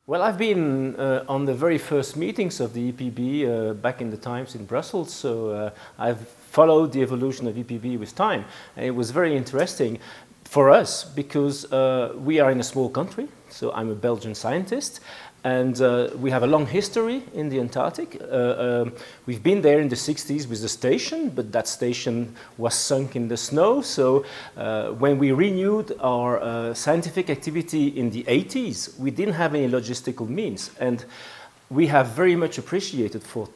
Well, I've been on the very first meetings of the EPB back in the times in Brussels, so I've followed the evolution of EPB with time. And it was very interesting for us because we are in a small country, so I'm a Belgian scientist, and we have a long history in the Antarctic. We've been there in the 60s with the station, but that station was sunk in the snow. So when we renewed our scientific activity in the 80s, we didn't have any logistical means. And we have very much appreciated for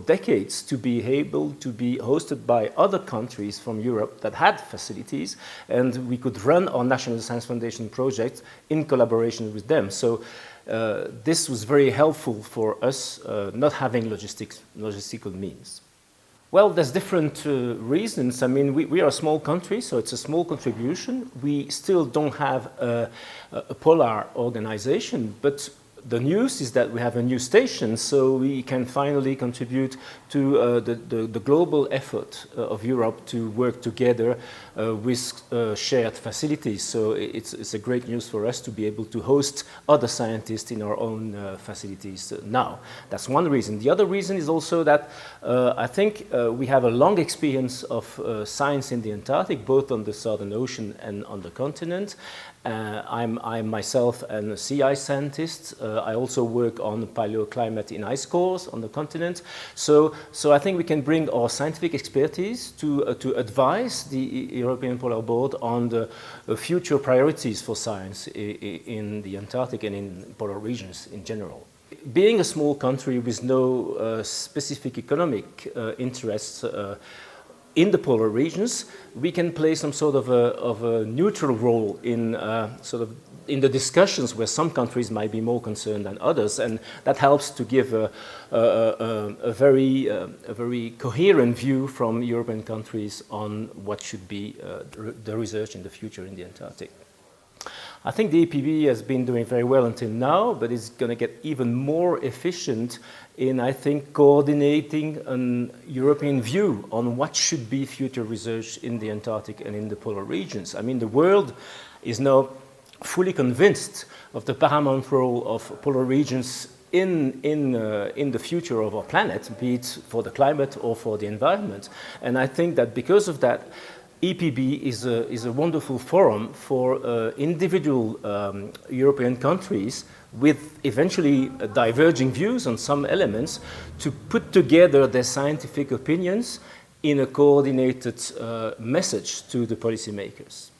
decades to be able to be hosted by other countries from Europe that had facilities, and we could run our National Science Foundation project in collaboration with them. So this was very helpful for us not having logistical means. Well, there's different reasons. I mean, we are a small country, so it's a small contribution. We still don't have a polar organization, but the news is that we have a new station, so we can finally contribute to the global effort of Europe to work together with shared facilities. So it's a great news for us to be able to host other scientists in our own facilities now. That's one reason. The other reason is also that I think we have a long experience of science in the Antarctic, both on the Southern Ocean and on the continent. I'm myself a sea ice scientist. I also work on paleoclimate in ice cores on the continent. So I think we can bring our scientific expertise to advise the European Polar Board on the future priorities for science in the Antarctic and in polar regions in general. Being a small country with no specific economic interests in the polar regions, we can play some sort of a neutral role in in the discussions where some countries might be more concerned than others, and that helps to give a very coherent view from European countries on what should be the research in the future in the Antarctic. I think the EPB has been doing very well until now, but it's going to get even more efficient in, I think, coordinating a European view on what should be future research in the Antarctic and in the polar regions. I mean, the world is now fully convinced of the paramount role of polar regions in the future of our planet, be it for the climate or for the environment. And I think that because of that, EPB is a wonderful forum for individual European countries with eventually diverging views on some elements to put together their scientific opinions in a coordinated message to the policymakers.